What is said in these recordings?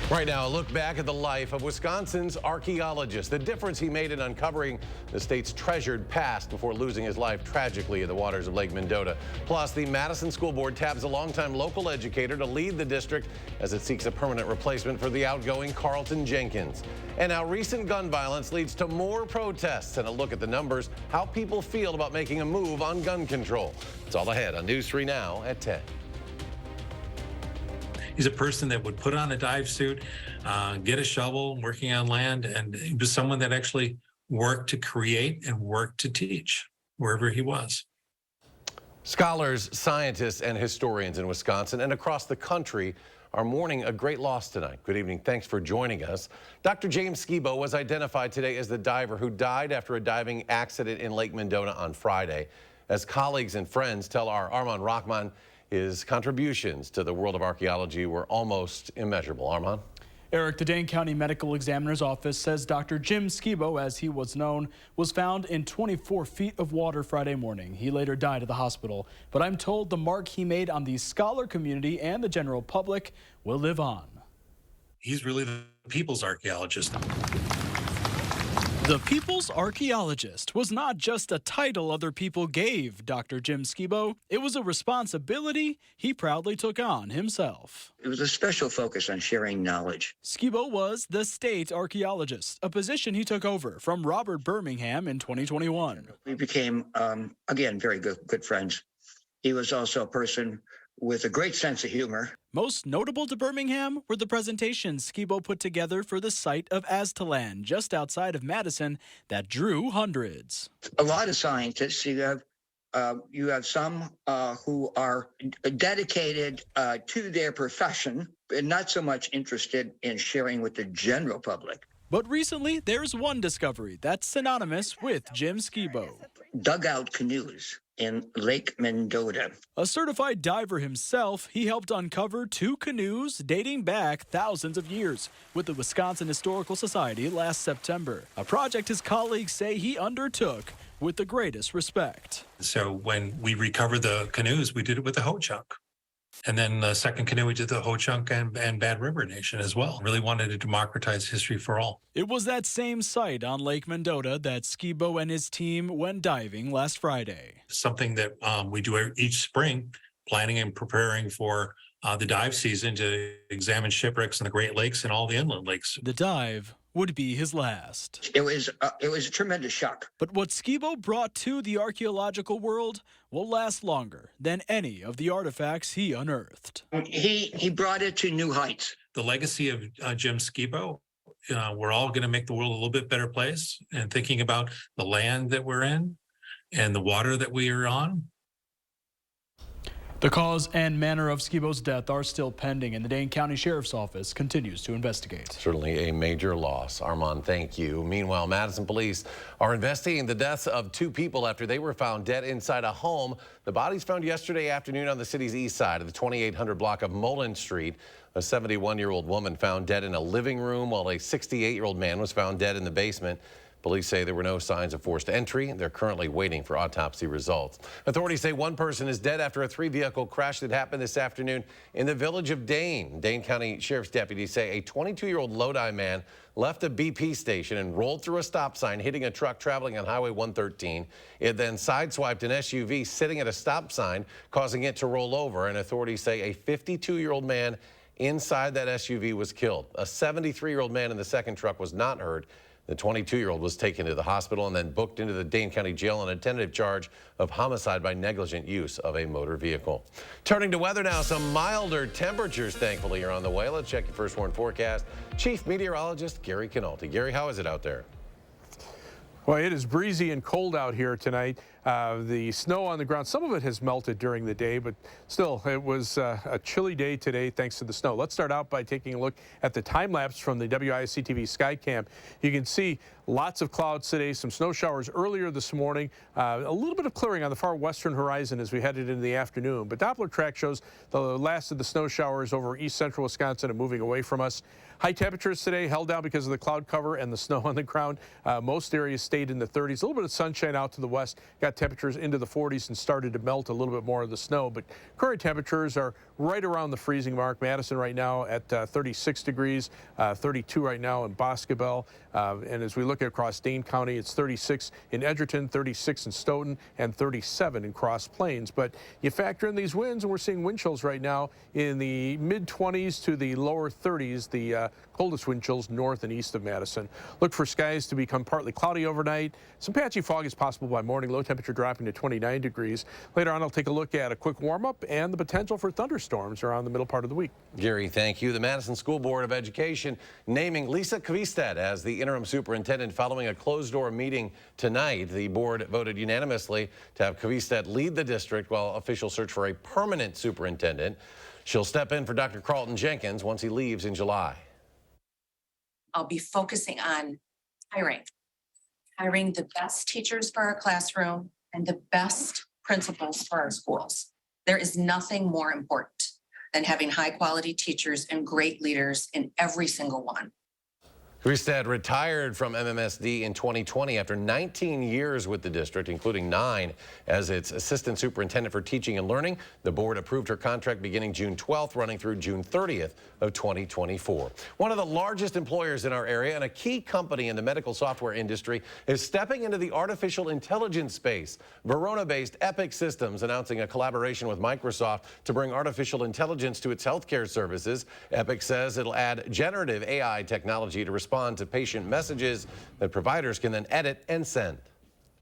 Right now, a look back at the life of Wisconsin's archaeologist, the difference he made in uncovering the state's treasured past before losing his life tragically in the waters of Lake Mendota. Plus, the Madison School Board taps a longtime local educator to lead the district as it seeks a permanent replacement for the outgoing Carlton Jenkins. And now recent gun violence leads to more protests, and a look at the numbers, how people feel about making a move on gun control. It's all ahead on News 3 Now at 10. He's a person that would put on a dive suit, get a shovel, working on land, and he was someone that actually worked to create and worked to teach wherever he was. Scholars, scientists, and historians in Wisconsin and across the country are mourning a great loss tonight. Good evening. Thanks for joining us. Dr. James Skibo was identified today as the diver who died after a diving accident in Lake Mendota on Friday. As colleagues and friends tell our Armand Rachman, his contributions to the world of archaeology were almost immeasurable. Armand? Eric, the Dane County Medical Examiner's Office says Dr. Jim Skibo, as he was known, was found in 24 feet of water Friday morning. He later died at the hospital, but I'm told the mark he made on the scholar community and the general public will live on. He's really the people's archaeologist. The People's Archaeologist was not just a title other people gave Dr. Jim Skibo. It was a responsibility he proudly took on himself. It was a special focus on sharing knowledge. Skibo was the state archaeologist, a position he took over from Robert Birmingham in 2021. We became, again, very good friends. He was also a person with a great sense of humor. Most notable to Birmingham were the presentations Skibo put together for the site of Aztalan, just outside of Madison, that drew hundreds. A lot of scientists, you have some who are dedicated to their profession and not so much interested in sharing with the general public. But recently, there's one discovery that's synonymous with Jim Skibo. Dugout canoes in Lake Mendota. A certified diver himself, he helped uncover 2 canoes dating back thousands of years with the Wisconsin Historical Society last September, a project his colleagues say he undertook with the greatest respect. So when we recovered the canoes, we did it with the Ho-Chunk. And then the second canoe, we did the Ho-Chunk and Bad River Nation as well. Really wanted to democratize history for all. It was that same site on Lake Mendota that Skibo and his team went diving last Friday. Something that we do each spring, planning and preparing for the dive season to examine shipwrecks in the Great Lakes and all the inland lakes. The dive would be his last. It was a tremendous shock. But what Skibo brought to the archaeological world will last longer than any of the artifacts he unearthed. He brought it to new heights. The legacy of Jim Skibo, we're all going to make the world a little bit better place, and thinking about the land that we're in and the water that we are on. The cause and manner of Skibo's death are still pending, and the Dane County Sheriff's Office continues to investigate. Certainly a major loss. Armand, thank you. Meanwhile, Madison police are investigating the deaths of 2 people after they were found dead inside a home. The bodies found yesterday afternoon on the city's east side of the 2800 block of Mullen Street. A 71-year-old woman found dead in a living room, while a 68-year-old man was found dead in the basement. Police say there were no signs of forced entry. They're currently waiting for autopsy results. Authorities say 1 person is dead after a 3-vehicle crash that happened this afternoon in the village of Dane. Dane County Sheriff's deputies say a 22-year-old Lodi man left a BP station and rolled through a stop sign, hitting a truck traveling on Highway 113. It then sideswiped an SUV sitting at a stop sign, causing it to roll over. And authorities say a 52-year-old man inside that SUV was killed. A 73-year-old man in the second truck was not hurt. The 22-year-old was taken to the hospital and then booked into the Dane County Jail on a tentative charge of homicide by negligent use of a motor vehicle. Turning to weather now, some milder temperatures, thankfully, are on the way. Let's check your first warn forecast. Chief Meteorologist Gary Canalti. Gary, how is it out there? Well, it is breezy and cold out here tonight. The snow on the ground, some of it has melted during the day, but still, it was a chilly day today thanks to the snow. Let's start out by taking a look at the time lapse from the WISC-TV Skycam. You can see lots of clouds today, some snow showers earlier this morning, a little bit of clearing on the far western horizon as we headed into the afternoon. But Doppler track shows the last of the snow showers over east central Wisconsin and moving away from us. High temperatures today held down because of the cloud cover and the snow on the ground. Most areas stayed in the 30s. A little bit of sunshine out to the west. Got temperatures into the 40s and started to melt a little bit more of the snow. But current temperatures are right around the freezing mark. Madison right now at 36 degrees, 32 right now in Boscobel. And as we look across Dane County, it's 36 in Edgerton, 36 in Stoughton, and 37 in Cross Plains. But you factor in these winds, and we're seeing wind chills right now in the mid-20s to the lower 30s, the coldest wind chills north and east of Madison. Look for skies to become partly cloudy overnight. Some patchy fog is possible by morning, low temperature dropping to 29 degrees. Later on, I'll take a look at a quick warm-up and the potential for thunderstorms around the middle part of the week. Gary, thank you. The Madison School Board of Education naming Lisa Kvistad as the interim superintendent following a closed-door meeting tonight. The board voted unanimously to have Kvistad lead the district while officials search for a permanent superintendent. She'll step in for Dr. Carlton Jenkins once he leaves in July. I'll be focusing on hiring the best teachers for our classroom and the best principals for our schools. There is nothing more important than having high-quality teachers and great leaders in every single one. Kvistad retired from MMSD in 2020 after 19 years with the district, including 9 as its assistant superintendent for teaching and learning. The board approved her contract beginning June 12th, running through June 30th of 2024. One of the largest employers in our area and a key company in the medical software industry is stepping into the artificial intelligence space. Verona-based Epic Systems announcing a collaboration with Microsoft to bring artificial intelligence to its healthcare services. Epic says it'll add generative AI technology to respond to patient messages that providers can then edit and send.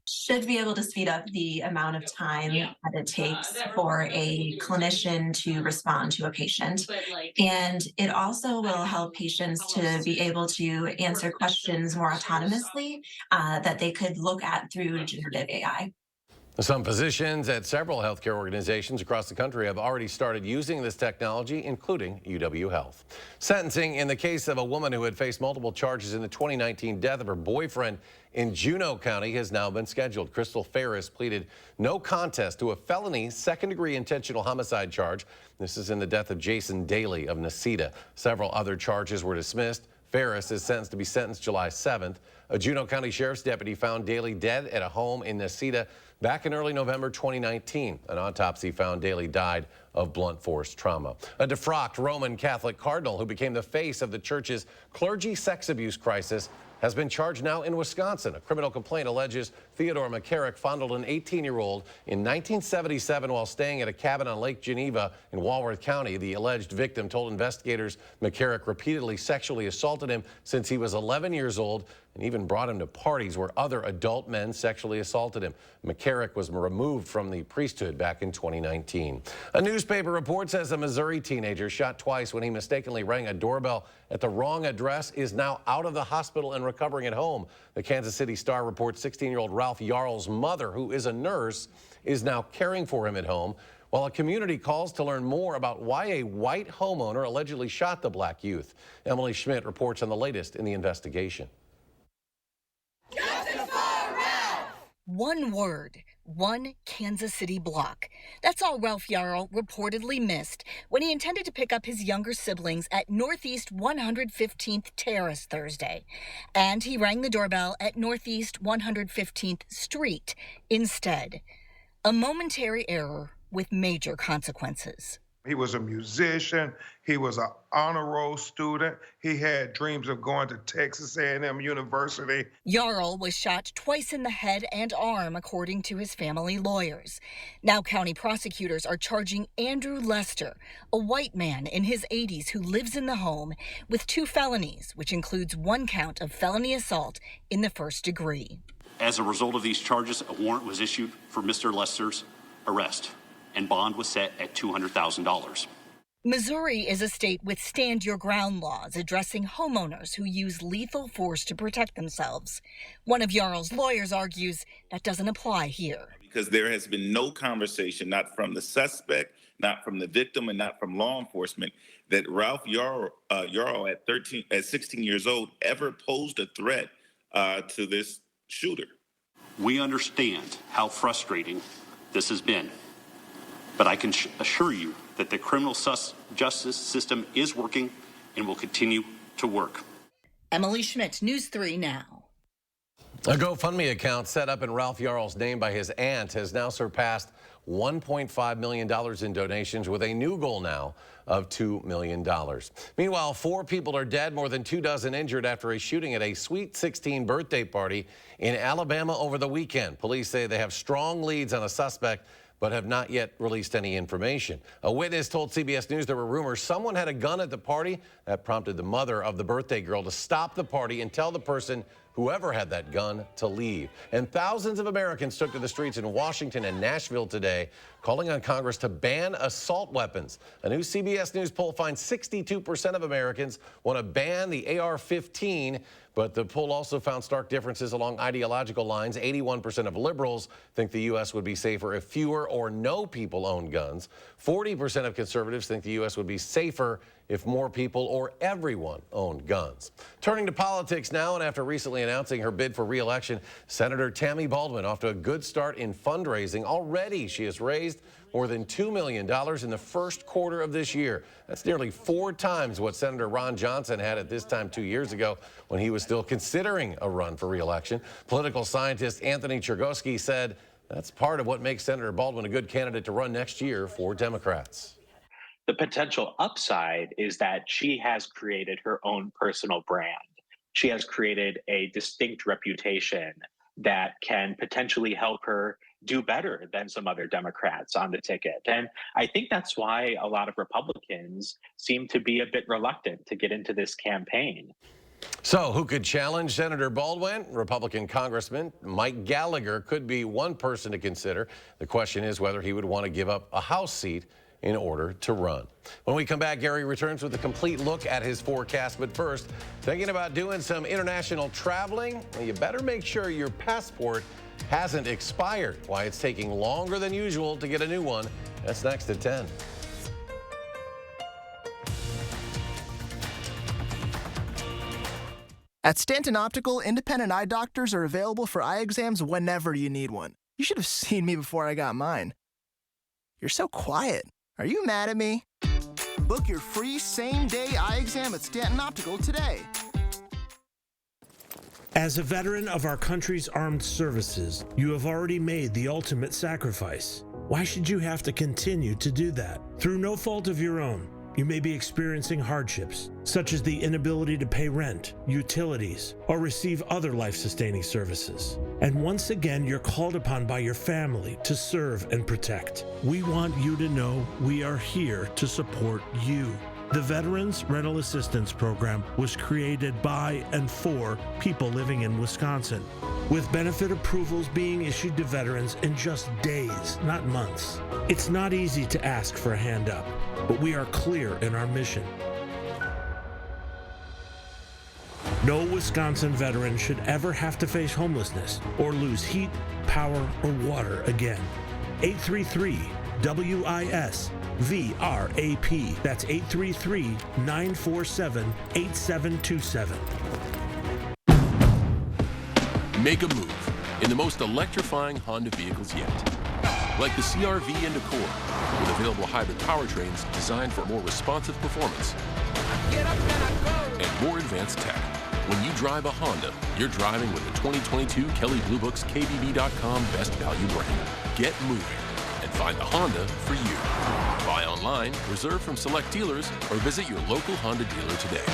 Should be able to speed up the amount of time that it takes for a clinician to respond to a patient. And it also will help patients to be able to answer questions more autonomously that they could look at through generative AI. Some physicians at several healthcare organizations across the country have already started using this technology, including UW Health. Sentencing in the case of a woman who had faced multiple charges in the 2019 death of her boyfriend in Juneau County has now been scheduled. Crystal Ferris pleaded no contest to a felony second-degree intentional homicide charge. This is in the death of Jason Daly of Necedah. Several other charges were dismissed. Ferris is sentenced to be sentenced July 7th. A Juneau County Sheriff's deputy found Daly dead at a home in Necedah back in early November 2019. An autopsy found Daly died of blunt force trauma. A defrocked Roman Catholic cardinal who became the face of the church's clergy sex abuse crisis has been charged now in Wisconsin. A criminal complaint alleges Theodore McCarrick fondled an 18-year-old in 1977 while staying at a cabin on Lake Geneva in Walworth County. The alleged victim told investigators McCarrick repeatedly sexually assaulted him since he was 11 years old and even brought him to parties where other adult men sexually assaulted him. McCarrick was removed from the priesthood back in 2019. A newspaper report says a Missouri teenager shot twice when he mistakenly rang a doorbell at the wrong address is now out of the hospital and recovering at home. The Kansas City Star reports 16-year-old Ralph Yarl's mother, who is a nurse, is now caring for him at home, while a community calls to learn more about why a white homeowner allegedly shot the black youth. Emily Schmidt reports on the latest in the investigation. One word, one Kansas City block. That's all Ralph Yarl reportedly missed when he intended to pick up his younger siblings at Northeast 115th Terrace Thursday. And he rang the doorbell at Northeast 115th Street instead. A momentary error with major consequences. He was a musician. He was an honor roll student. He had dreams of going to Texas A&M University. Yarl was shot twice in the head and arm, according to his family lawyers. Now county prosecutors are charging Andrew Lester, a white man in his 80s who lives in the home, with 2 felonies, which includes 1 count of felony assault in the first degree. As a result of these charges, a warrant was issued for Mr. Lester's arrest, and bond was set at $200,000. Missouri is a state with stand-your-ground laws addressing homeowners who use lethal force to protect themselves. One of Yarl's lawyers argues that doesn't apply here. Because there has been no conversation, not from the suspect, not from the victim, and not from law enforcement, that Ralph Yarl at 16 years old ever posed a threat to this shooter. We understand how frustrating this has been, but I can assure you that the criminal justice system is working and will continue to work. Emily Schmidt, News 3 Now. A GoFundMe account set up in Ralph Yarl's name by his aunt has now surpassed $1.5 million in donations, with a new goal now of $2 million. Meanwhile, 4 people are dead, more than 2 dozen injured after a shooting at a Sweet 16 birthday party in Alabama over the weekend. Police say they have strong leads on a suspect, but have not yet released any information. A witness told CBS News there were rumors someone had a gun at the party. That prompted the mother of the birthday girl to stop the party and tell the person, whoever had that gun, to leave. And thousands of Americans took to the streets in Washington and Nashville today, calling on Congress to ban assault weapons. A new CBS News poll finds 62% of Americans want to ban the AR-15, but the poll also found stark differences along ideological lines. 81% of liberals think the U.S. would be safer if fewer or no people owned guns. 40% of conservatives think the U.S. would be safer if more people or everyone owned guns. Turning to politics now, and after recently announcing her bid for re-election, Senator Tammy Baldwin off to a good start in fundraising. Already, she has raised more than $2 million in the first quarter of this year. That's nearly 4 times what Senator Ron Johnson had at this time 2 years ago when he was still considering a run for re-election. Political scientist Anthony Chergosky said that's part of what makes Senator Baldwin a good candidate to run next year for Democrats. The potential upside is that she has created her own personal brand. She has created a distinct reputation that can potentially help her do better than some other Democrats on the ticket. And I think that's why a lot of Republicans seem to be a bit reluctant to get into this campaign. So who could challenge Senator Baldwin? Republican Congressman Mike Gallagher could be one person to consider. The question is whether he would want to give up a House seat in order to run. When we come back, Gary returns with a complete look at his forecast. But first, thinking about doing some international traveling? Well, you better make sure your passport hasn't expired. Why it's taking longer than usual to get a new one. That's next at 10. At Stanton Optical, independent eye doctors are available for eye exams whenever you need one. You should have seen me before I got mine. You're so quiet. Are you mad at me? Book your free same-day eye exam at Stanton Optical today. As a veteran of our country's armed services, you have already made the ultimate sacrifice. Why should you have to continue to do that? Through no fault of your own, you may be experiencing hardships, such as the inability to pay rent, utilities, or receive other life-sustaining services. And once again, you're called upon by your family to serve and protect. We want you to know we are here to support you. The Veterans Rental Assistance Program was created by and for people living in Wisconsin, with benefit approvals being issued to veterans in just days, not months. It's not easy to ask for a hand up, but we are clear in our mission. No Wisconsin veteran should ever have to face homelessness or lose heat, power, or water again. 833-WISC-VRAP. That's 833-947-8727. Make a move in the most electrifying Honda vehicles yet. Like the CR-V and Accord, with available hybrid powertrains designed for more responsive performance and more advanced tech. When you drive a Honda, you're driving with the 2022 Kelley Blue Book's KBB.com Best Value brand. Get moving and find the Honda for you. Buy online, reserve from select dealers, or visit your local Honda dealer today.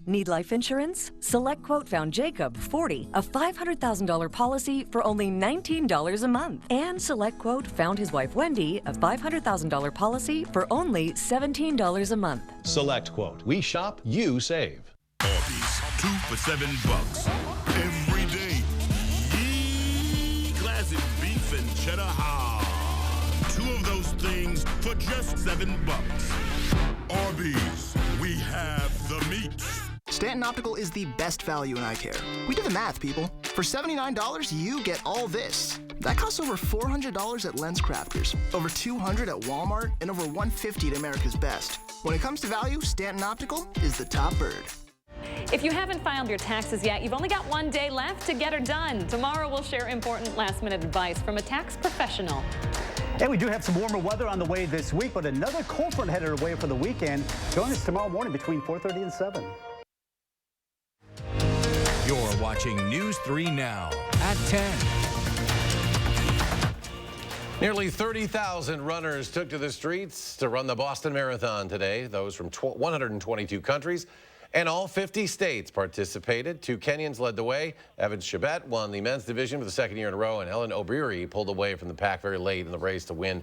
Need life insurance? SelectQuote found Jacob, 40, a $500,000 policy for only $19 a month. And SelectQuote found his wife Wendy, a $500,000 policy for only $17 a month. SelectQuote. We shop, you save. Arby's, 2 for $7 every day. Yee, classic beef and cheddar hard. 2 of those things for just $7. Arby's, we have the meat. Stanton Optical is the best value in eye care. We do the math, people. For $79, you get all this. That costs over $400 at Lens Crafters, over $200 at Walmart, and over $150 at America's Best. When it comes to value, Stanton Optical is the top bird. If you haven't filed your taxes yet, you've only got 1 day left to get her done. Tomorrow we'll share important last-minute advice from a tax professional. And we do have some warmer weather on the way this week, but another cold front headed away for the weekend. Join us tomorrow morning between 4:30 and 7. You're watching News 3 Now at 10. Nearly 30,000 runners took to the streets to run the Boston Marathon today. Those from 122 countries and all 50 states participated. 2 Kenyans led the way. Evans Chebet won the men's division for the 2nd year in a row, and Ellen Obiri pulled away from the pack very late in the race to win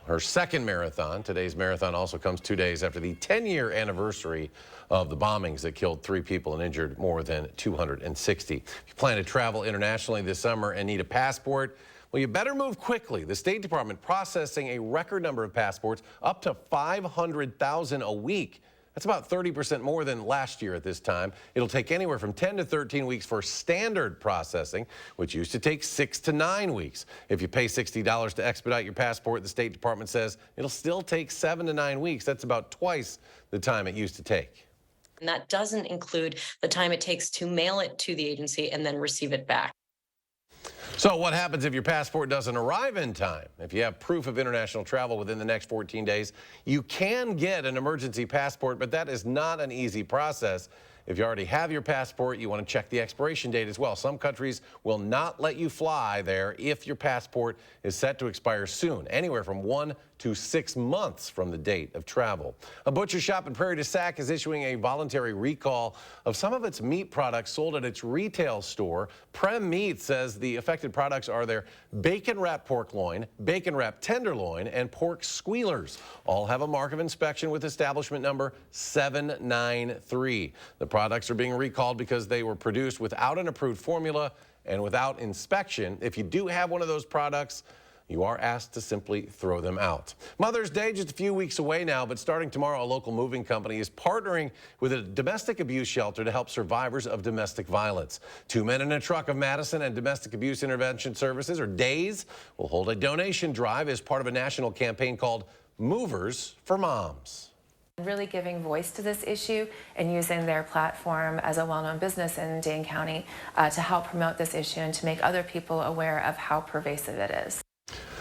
her 2nd marathon. Today's marathon also comes 2 days after the 10-year anniversary of the bombings that killed 3 people and injured more than 260. If you plan to travel internationally this summer and need a passport, well, you better move quickly. The State Department processing a record number of passports, up to 500,000 a week. That's about 30% more than last year at this time. It'll take anywhere from 10 to 13 weeks for standard processing, which used to take 6 to 9 weeks. If you pay $60 to expedite your passport, the State Department says it'll still take 7 to 9 weeks. That's about twice the time it used to take. And that doesn't include the time it takes to mail it to the agency and then receive it back. So what happens if your passport doesn't arrive in time? If you have proof of international travel within the next 14 days, you can get an emergency passport, but that is not an easy process. If you already have your passport, you want to check the expiration date as well. Some countries will not let you fly there if your passport is set to expire soon, anywhere from 1 to 6 months from the date of travel. A butcher shop in Prairie du Sac is issuing a voluntary recall of some of its meat products sold at its retail store. Prem Meat says the affected products are their bacon wrapped pork loin, bacon wrapped tenderloin, and pork squealers. All have a mark of inspection with establishment number 793. The products are being recalled because they were produced without an approved formula and without inspection. If you do have one of those products, you are asked to simply throw them out. Mother's Day just a few weeks away now, but starting tomorrow, a local moving company is partnering with a domestic abuse shelter to help survivors of domestic violence. 2 Men in a Truck of Madison and Domestic Abuse Intervention Services, or DAYS, will hold a donation drive as part of a national campaign called Movers for Moms. Really giving voice to this issue and using their platform as a well-known business in Dane County to help promote this issue and to make other people aware of how pervasive it is.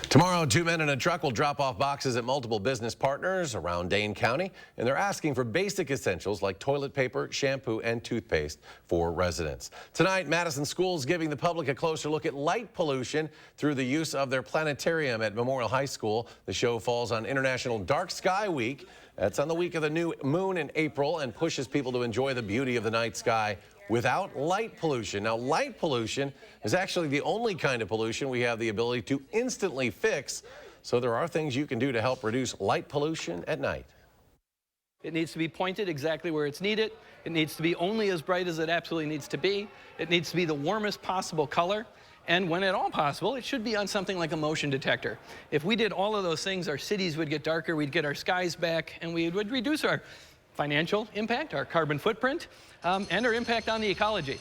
Tomorrow, 2 Men in a Truck will drop off boxes at multiple business partners around Dane County, and they're asking for basic essentials like toilet paper, shampoo, and toothpaste for residents. Tonight, Madison schools giving the public a closer look at light pollution through the use of their planetarium at Memorial High School. The show falls on International Dark Sky Week. That's on the week of the new moon in April and pushes people to enjoy the beauty of the night sky without light pollution. Now, light pollution is actually the only kind of pollution we have the ability to instantly fix. So there are things you can do to help reduce light pollution at night. It needs to be pointed exactly where it's needed. It needs to be only as bright as it absolutely needs to be. It needs to be the warmest possible color. And when at all possible, it should be on something like a motion detector. If we did all of those things, our cities would get darker, we'd get our skies back, and we would reduce our financial impact, our carbon footprint, and our impact on the ecology.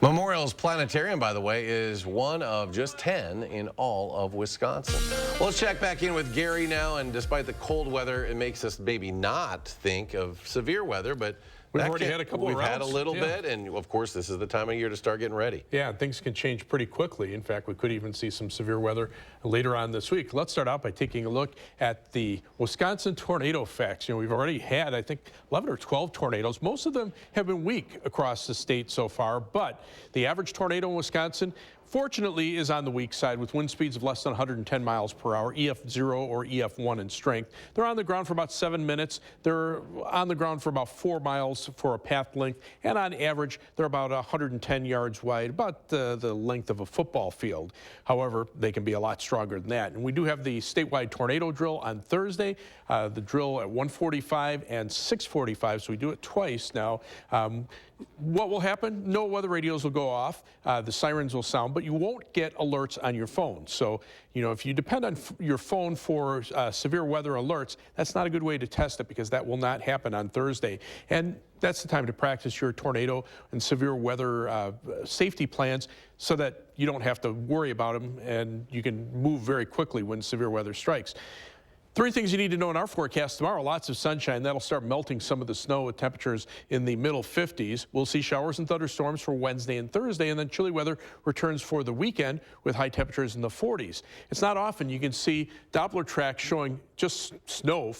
Memorial's planetarium, by the way, is one of just 10 in all of Wisconsin. Well, let's check back in with Gary now, and despite the cold weather, it makes us maybe not think of severe weather, but We've already had a couple of rounds. We've had a little bit, and of course, this is the time of year to start getting ready. Yeah, things can change pretty quickly. In fact, we could even see some severe weather later on this week. Let's start out by taking a look at the Wisconsin tornado facts. You know, we've already had, I think, 11 or 12 tornadoes. Most of them have been weak across the state so far, but the average tornado in Wisconsin, fortunately, is on the weak side with wind speeds of less than 110 miles per hour, EF0 or EF1 in strength. They're on the ground for about 7 minutes. They're on the ground for about 4 miles for a path length, and on average, they're about 110 yards wide, about the length of a football field. However, they can be a lot stronger than that. And we do have the statewide tornado drill on Thursday, the drill at 1:45 and 6:45, so we do it twice now. What will happen? No weather radios will go off. The sirens will sound, but you won't get alerts on your phone. So, you know, if you depend on your phone for severe weather alerts, that's not a good way to test it because that will not happen on Thursday. And that's the time to practice your tornado and severe weather safety plans so that you don't have to worry about them and you can move very quickly when severe weather strikes. Three things you need to know in our forecast tomorrow. Lots of sunshine. That'll start melting some of the snow with temperatures in the middle 50s. We'll see showers and thunderstorms for Wednesday and Thursday, and then chilly weather returns for the weekend with high temperatures in the 40s. It's not often you can see Doppler tracks showing just snow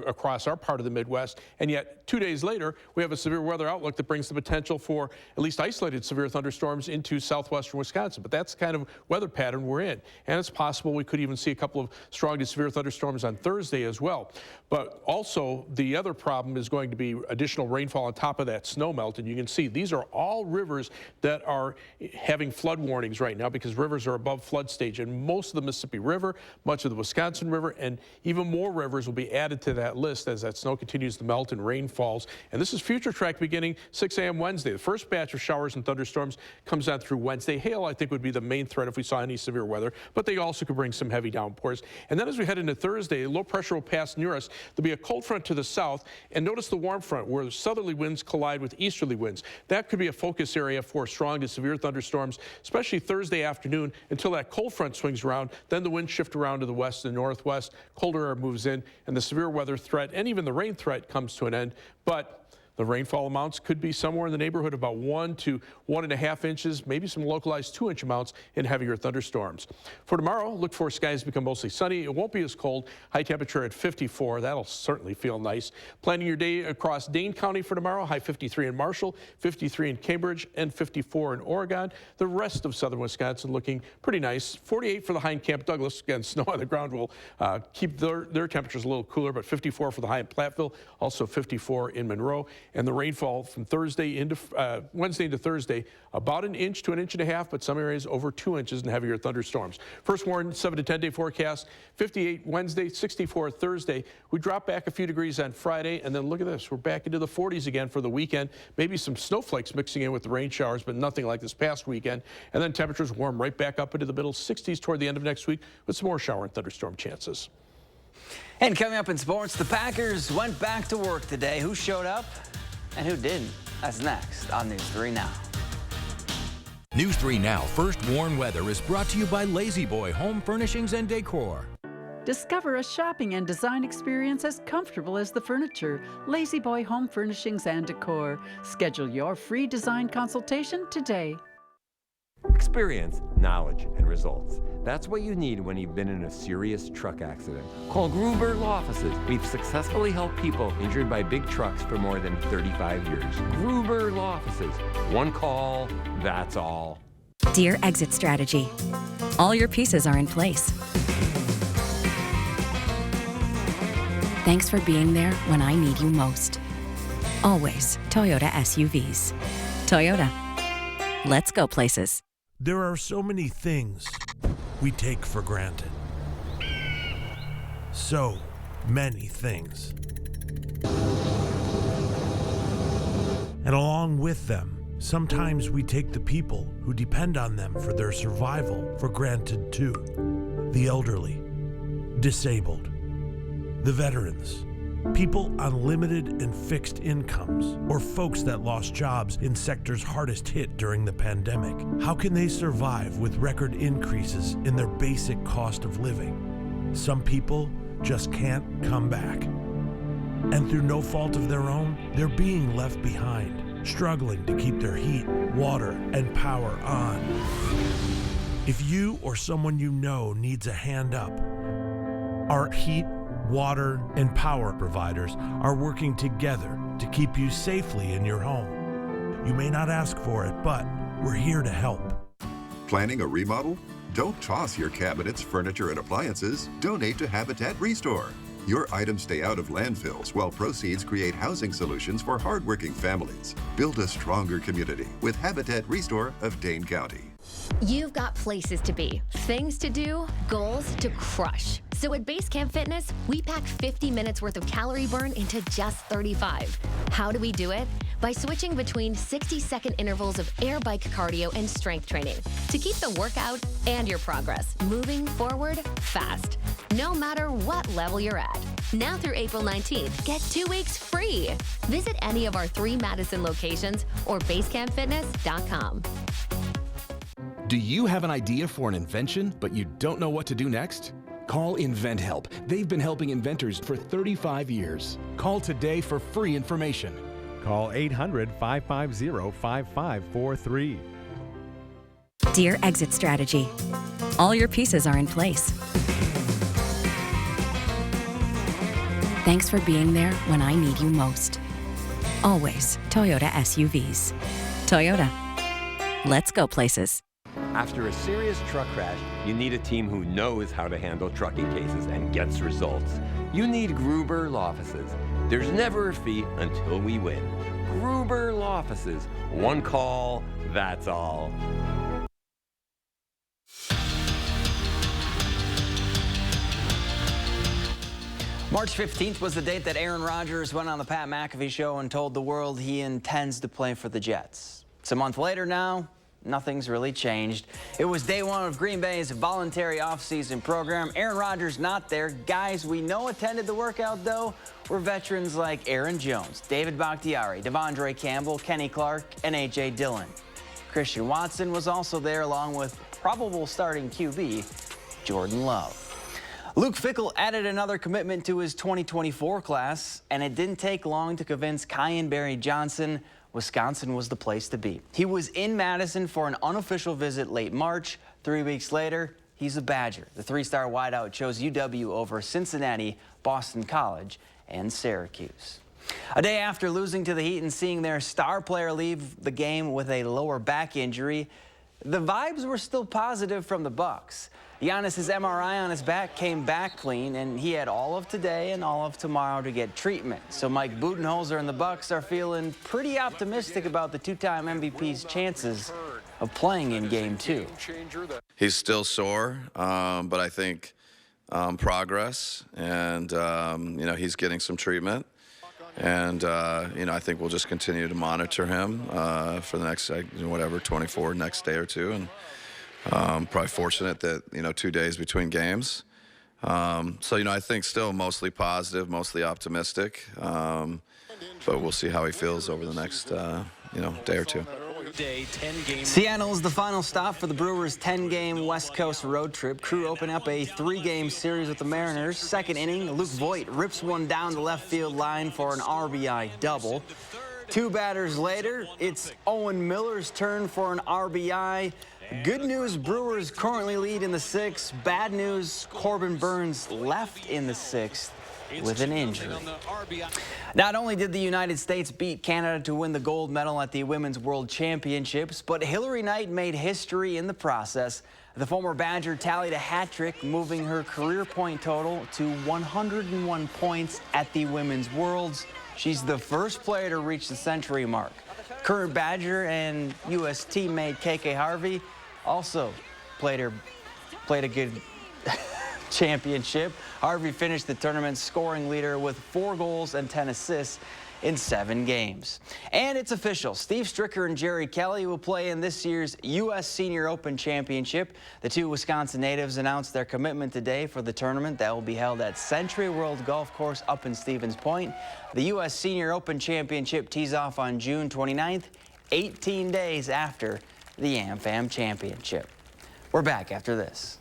across our part of the Midwest, and yet 2 days later, we have a severe weather outlook that brings the potential for at least isolated severe thunderstorms into southwestern Wisconsin. But that's the kind of weather pattern we're in, and it's possible we could even see a couple of strong to severe thunderstorms on Thursday as well. But also, the other problem is going to be additional rainfall on top of that snow melt. And you can see these are all rivers that are having flood warnings right now because rivers are above flood stage. And most of the Mississippi River, much of the Wisconsin River, and even more rivers will be added to that list as that snow continues to melt and rain falls. And this is Future Track beginning 6 a.m. Wednesday. The first batch of showers and thunderstorms comes on through Wednesday. Hail, I think, would be the main threat if we saw any severe weather, but they also could bring some heavy downpours. And then as we head into Thursday, low pressure will pass near us. There'll be a cold front to the south, and notice the warm front where southerly winds collide with easterly winds. That could be a focus area for strong to severe thunderstorms, especially Thursday afternoon until that cold front swings around. Then the winds shift around to the west and northwest. Colder air moves in, and the severe weather threat and even the rain threat comes to an end. But the rainfall amounts could be somewhere in the neighborhood of about 1 to 1.5 inches, maybe some localized 2-inch amounts in heavier thunderstorms. For tomorrow, look for skies to become mostly sunny. It won't be as cold. High temperature at 54. That'll certainly feel nice. Planning your day across Dane County for tomorrow. High 53 in Marshall, 53 in Cambridge, and 54 in Oregon. The rest of southern Wisconsin looking pretty nice. 48 for the high in Camp Douglas. Again, snow on the ground will keep their temperatures a little cooler, but 54 for the high in Platteville. Also 54 in Monroe. And the rainfall from Thursday into Wednesday into Thursday, about 1 inch to 1.5 inches, but some areas over 2 inches in heavier thunderstorms. First warn, 7 to 10 day forecast, 58 Wednesday, 64 Thursday. We drop back a few degrees on Friday, and then look at this. We're back into the 40s again for the weekend. Maybe some snowflakes mixing in with the rain showers, but nothing like this past weekend. And then temperatures warm right back up into the middle 60s toward the end of next week with some more shower and thunderstorm chances. And coming up in sports, the Packers went back to work today. Who showed up and who didn't? That's next on News 3 Now. News 3 Now First Warn Weather is brought to you by Lazy Boy Home Furnishings and Decor. Discover a shopping and design experience as comfortable as the furniture. Lazy Boy Home Furnishings and Decor. Schedule your free design consultation today. Experience, knowledge, and results. That's what you need when you've been in a serious truck accident. Call Gruber Law Offices. We've successfully helped people injured by big trucks for more than 35 years. Gruber Law Offices. One call, that's all. Dear Exit Strategy, all your pieces are in place. Thanks for being there when I need you most. Always Toyota SUVs. Toyota. Let's go places. There are so many things we take for granted. So many things. And along with them, sometimes we take the people who depend on them for their survival for granted too. The elderly, disabled, the veterans, people on limited and fixed incomes, or folks that lost jobs in sectors hardest hit during the pandemic. How can they survive with record increases in their basic cost of living? Some people just can't come back. And through no fault of their own, they're being left behind, struggling to keep their heat, water, and power on. If you or someone you know needs a hand up, our heat, water, and power providers are working together to keep you safely in your home. You may not ask for it, but we're here to help. Planning a remodel? Don't toss your cabinets, furniture, and appliances. Donate to Habitat Restore. Your items stay out of landfills while proceeds create housing solutions for hardworking families. Build a stronger community with Habitat Restore of Dane County. You've got places to be, things to do, goals to crush. So at Basecamp Fitness, we pack 50 minutes worth of calorie burn into just 35. How do we do it? By switching between 60-second intervals of air bike cardio and strength training to keep the workout and your progress moving forward fast, no matter what level you're at. Now through April 19th, get 2 weeks free. Visit any of our 3 Madison locations or basecampfitness.com. Do you have an idea for an invention, but you don't know what to do next? Call InventHelp. They've been helping inventors for 35 years. Call today for free information. Call 800-550-5543. Dear Exit Strategy, all your pieces are in place. Thanks for being there when I need you most. Always Toyota SUVs. Toyota. Let's go places. After a serious truck crash, you need a team who knows how to handle trucking cases and gets results. You need Gruber Law Offices. There's never a fee until we win. Gruber Law Offices. One call, that's all. March 15th was the date that Aaron Rodgers went on the Pat McAfee show and told the world he intends to play for the Jets. It's a month later now. Nothing's really changed. It was day one of Green Bay's voluntary offseason program. Aaron Rodgers not there. Guys we know attended the workout, though, were veterans like Aaron Jones, David Bakhtiari, Devondre Campbell, Kenny Clark, and A.J. Dillon. Christian Watson was also there, along with probable starting QB Jordan Love. Luke Fickell added another commitment to his 2024 class, and it didn't take long to convince Kyan Barry-Johnson Wisconsin was the place to be. He was in Madison for an unofficial visit late March. 3 weeks later, he's a Badger. The three-star wideout chose UW over Cincinnati, Boston College, and Syracuse. A day after losing to the Heat and seeing their star player leave the game with a lower back injury, the vibes were still positive from the Bucks. Giannis's MRI on his back came back clean, and he had all of today and all of tomorrow to get treatment. So Mike Budenholzer and the Bucks are feeling pretty optimistic about the two-time MVP's chances of playing in Game 2. He's still sore, but I think progress, and he's getting some treatment. And, I think we'll just continue to monitor him for the next, 24, next day or two. And probably fortunate that, 2 days between games. I think still mostly positive, mostly optimistic. But we'll see how he feels over the next, day or two. Seattle is the final stop for the Brewers' 10-game West Coast road trip. Crew open up a 3-game series with the Mariners. Second inning, Luke Voit rips one down the left field line for an RBI double. 2 batters later, it's Owen Miller's turn for an RBI. Good news, Brewers currently lead in the 6th. Bad news, Corbin Burns left in the 6th with an injury. Not only did the United States beat Canada to win the gold medal at the Women's World Championships, but Hillary Knight made history in the process. The former Badger tallied a hat trick, moving her career point total to 101 points at the Women's Worlds. She's the first player to reach the century mark. Current Badger and U.S. teammate KK Harvey also played a good championship. Harvey finished the tournament's scoring leader with 4 goals and 10 assists in 7 games. And it's official. Steve Stricker and Jerry Kelly will play in this year's U.S. Senior Open Championship. The 2 Wisconsin natives announced their commitment today for the tournament that will be held at Century World Golf Course up in Stevens Point. The U.S. Senior Open Championship tees off on June 29th, 18 days after the AmFam Championship. We're back after this.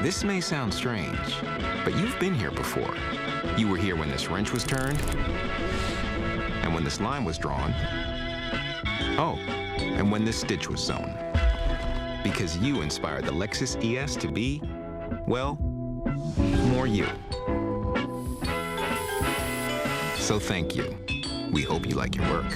This may sound strange, but you've been here before. You were here when this wrench was turned, and when this line was drawn. Oh, and when this stitch was sewn. Because you inspired the Lexus ES to be, well, more you. So thank you. We hope you like your work.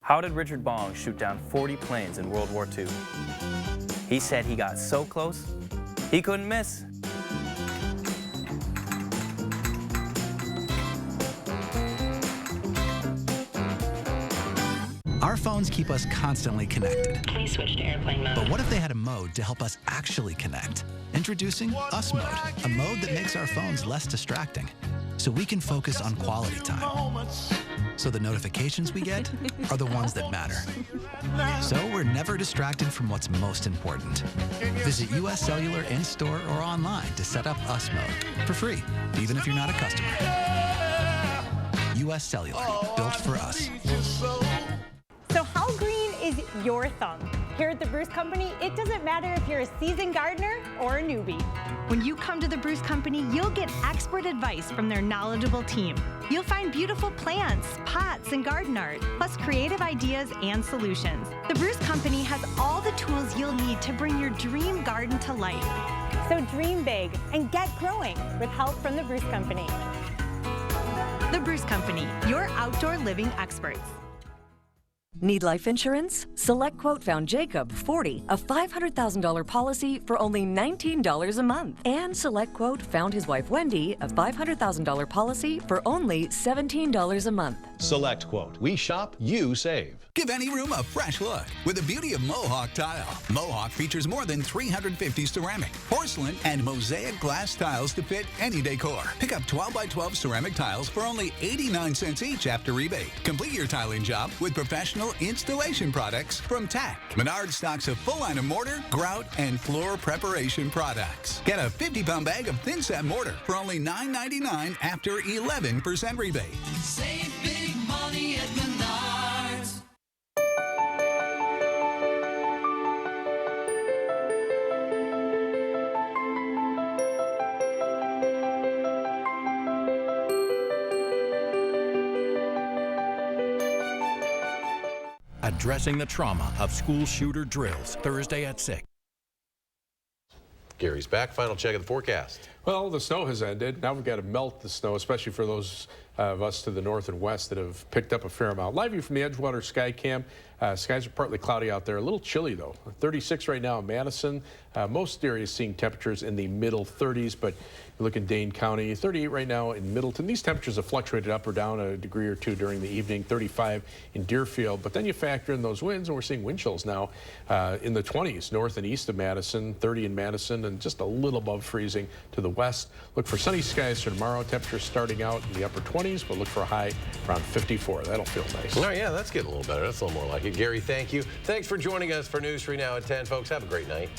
How did Richard Bong shoot down 40 planes in World War II? He said he got so close, he couldn't miss. Our phones keep us constantly connected. Please switch to airplane mode. But what if they had a mode to help us actually connect? Introducing Us Mode, a mode that makes our phones less distracting. so we can focus on quality time. So the notifications we get are the ones that matter. So we're never distracted from what's most important. Visit US Cellular in-store or online to set up US Mode for free, even if you're not a customer. US Cellular, built for us. So how green is your thumb? Here at the Bruce Company, it doesn't matter if you're a seasoned gardener or a newbie. When you come to the Bruce Company, you'll get expert advice from their knowledgeable team. You'll find beautiful plants, pots, and garden art, plus creative ideas and solutions. The Bruce Company has all the tools you'll need to bring your dream garden to life. So dream big and get growing with help from the Bruce Company. The Bruce Company, your outdoor living experts. Need life insurance? SelectQuote found Jacob, 40, a $500,000 policy for only $19 a month. And SelectQuote found his wife, Wendy, a $500,000 policy for only $17 a month. SelectQuote. We shop, you save. Give any room a fresh look with the beauty of Mohawk tile. Mohawk features more than 350 ceramic, porcelain, and mosaic glass tiles to fit any decor. Pick up 12 by 12 ceramic tiles for only 89 cents each after rebate. Complete your tiling job with professional installation products from TAC. Menards stocks a full line of mortar, grout, and floor preparation products. Get a 50-pound bag of thin set mortar for only $9.99 after 11% rebate. Save big money at Menards. Addressing the trauma of school shooter drills, Thursday at 6. Gary's back. Final check of the forecast. Well, the snow has ended. Now we've got to melt the snow, especially for those of us to the north and west that have picked up a fair amount. Live view from the Edgewater Sky Cam. Skies are partly cloudy out there. A little chilly, though. 36 right now in Madison. Most areas seeing temperatures in the middle 30s, but you look in Dane County, 38 right now in Middleton. These temperatures have fluctuated up or down a degree or two during the evening, 35 in Deerfield. But then you factor in those winds, and we're seeing wind chills now in the 20s north and east of Madison, 30 in Madison, and just a little above freezing to the west. Look for sunny skies for tomorrow. Temperatures starting out in the upper 20s, but look for a high around 54. That'll feel nice. All right, yeah, that's getting a little better. That's a little more like it. Gary, thank you. Thanks for joining us for News 3 Now at 10, folks. Have a great night.